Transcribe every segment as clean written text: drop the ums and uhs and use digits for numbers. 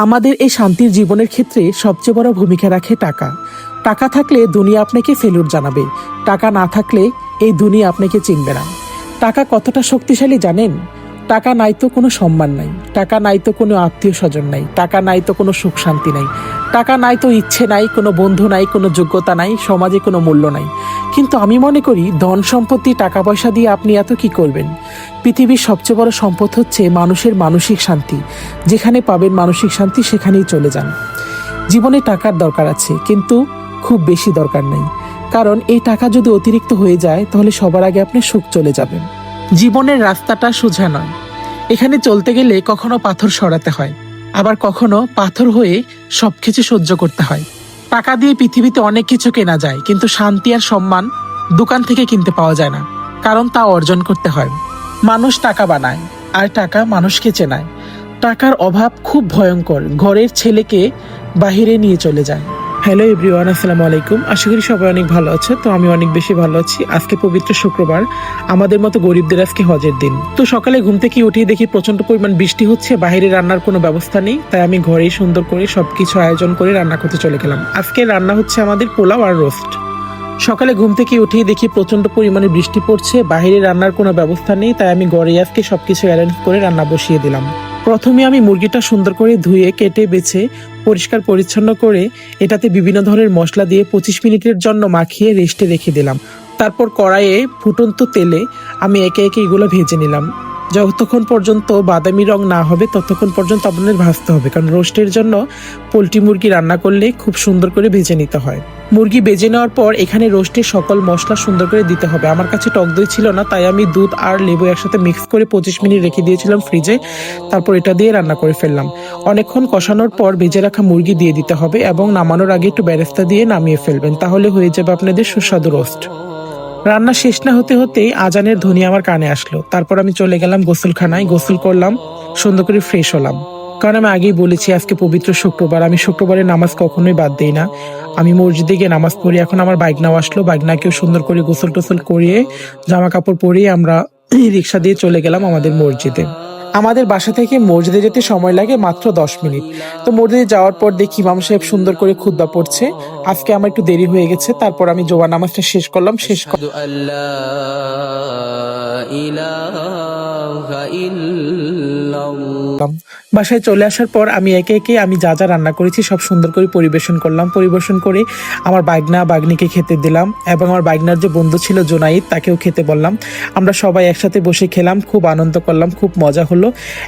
আমাদের এই শান্তির জীবনের ক্ষেত্রে সবচেয়ে বড় ভূমিকা রাখে টাকা। টাকা থাকলে দুনিয়া আপনাকে ফেলুর জানাবে, টাকা না থাকলে এই দুনিয়া আপনাকে চিনবে না। টাকা কতটা শক্তিশালী জানেন? টাকা নাই তো কোনো সম্মান নাই, টাকা নাই তো কোনো আত্মীয় স্বজন নাই, টাকা নাই তো কোনো সুখ শান্তি নাই, টাকা নাই তো ইচ্ছে নাই, কোনো বন্ধু নাই, কোনো যোগ্যতা নাই, সমাজে কোনো মূল্য নাই। কিন্তু আমি মনে করি ধন সম্পত্তি টাকা পয়সা দিয়ে আপনি এত কি করবেন? পৃথিবীর সবচেয়ে বড় সম্পদ হচ্ছে মানুষের মানসিক শান্তি। যেখানে পাবেন মানসিক শান্তি সেখানেই চলে যান। জীবনে টাকার দরকার আছে, কিন্তু খুব বেশি দরকার নেই। কারণ এই টাকা যদি অতিরিক্ত হয়ে যায় তাহলে সবার আগে আপনি সুখ চলে যাবেন। জীবনের রাস্তাটা সোজা নয়। এখানে চলতে গেলে কখনো পাথর সরাতে হয়, আবার কখনো পাথর হয়ে সবকিছু সহ্য করতে হয়। টাকা দিয়ে পৃথিবীতে অনেক কিছু কেনা যায়, কিন্তু শান্তি আর সম্মান দোকান থেকে কিনতে পাওয়া যায় না, কারণ তা অর্জন করতে হয়। মানুষ টাকা বানায় আর টাকা মানুষকে চেনায়। টাকার অভাব খুব ভয়ঙ্কর, ঘরের ছেলেকে বাহিরে নিয়ে চলে যায়। হ্যালো এভরিওয়ান, আসসালামু আলাইকুম। আশা করি সবাই অনেক ভালো আছে। তো আমি অনেক বেশি ভালো আছি। আজকে পবিত্র শুক্রবার, আমাদের মতো গরিবদের আজকে হজের দিন। তো সকালে ঘুম থেকে উঠেই দেখি প্রচন্ড পরিমাণ বৃষ্টি হচ্ছে, বাইরে রান্নার কোনো ব্যবস্থা নেই, তাই আমি ঘরেই সুন্দর করে সবকিছু আয়োজন করে রান্না করতে চলে গেলাম। আজকে রান্না হচ্ছে আমাদের পোলাও আর রোস্ট। সকালে ঘুম থেকে উঠেই দেখি প্রচন্ড পরিমাণে বৃষ্টি পড়ছে, বাইরে রান্নার কোনো ব্যবস্থা নেই, তাই আমি ঘরে আজকে সবকিছু অ্যারেঞ্জ করে রান্না বসিয়ে দিলাম। প্রথমে আমি মুরগিটা সুন্দর করে ধুয়ে কেটে বেছে পরিষ্কার পরিচ্ছন্ন করে এটাতে বিভিন্ন ধরনের মশলা দিয়ে 25 মিনিটের জন্য মাখিয়ে রেস্টে রেখে দিলাম। তারপর কড়াইয়ে ফুটন্ত তেলে আমি একে একে এগুলো ভেজে নিলাম। যতক্ষণ পর্যন্ত বাদামি রং না হবে ততক্ষণ পর্যন্ত আপনাদের ভাজতে হবে, কারণ রোস্টের জন্য পোলট্রি মুরগি রান্না করলে খুব সুন্দর করে ভেজে নিতে হয়। মুরগি ভেজে নেওয়ার পর এখানে রোস্টের সকল মশলা সুন্দর করে দিতে হবে। আমার কাছে টক দই ছিল না, তাই আমি দুধ আর লেবু একসাথে মিক্স করে 25 মিনিট রেখে দিয়েছিলাম ফ্রিজে। তারপর এটা দিয়ে রান্না করে ফেললাম। অনেকক্ষণ কষানোর পর ভেজে রাখা মুরগি দিয়ে দিতে হবে এবং নামানোর আগে একটু বেরেস্তা দিয়ে নামিয়ে ফেলবেন, তাহলে হয়ে যাবে আপনাদের সুস্বাদু রোস্ট। রান্না শেষ না হতে হতেই আজানের ধ্বনি আমার কানে আসলো। তারপর আমি চলে গেলাম গোসলখানায়, গোসল করলাম, সুন্দর করে ফ্রেশ হলাম। কারণ আমি আগেই বলেছি আজকে পবিত্র শুক্রবার, আমি শুক্রবারে নামাজ কখনোই বাদ দিই না। আমি মসজিদে গিয়ে নামাজ পড়ি। এখন আমার বাইকনাও আসলো, বাইকনাকেও সুন্দর করে গোসল টোসল করিয়ে জামা কাপড় পরিয়ে আমরা রিক্সা দিয়ে চলে গেলাম আমাদের মসজিদে। আমাদের বাসা থেকে মসজিদে যেতে সময় লাগে মাত্র 10 মিনিট। তো মসজিদে যাওয়ার পর দেখি ইমাম সাহেব সুন্দর করে খুতবা পড়ছে। আজকে আমার একটু দেরি হয়ে গেছে, তারপর আমি জোয়া নামাজটা শেষ করলাম। বাসায় চলে আসার পর আমি একে একে আমি যা যা রান্না করেছি সব সুন্দর করে পরিবেশন করলাম। পরিবেশন করে আমার বাগনা বাগনিকে খেতে দিলাম এবং আমার বাগনার যে বন্ধু ছিল জোনাইদ, তাকেও খেতে বললাম। আমরা সবাই একসাথে বসে খেলাম, খুব আনন্দ করলাম, খুব মজা হলো।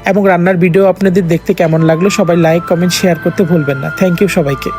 এবং রান্নার ভিডিও আপনাদের দেখতে কেমন লাগলো সবাই লাইক কমেন্ট শেয়ার করতে ভুলবেন না। থ্যাংক ইউ সবাইকে।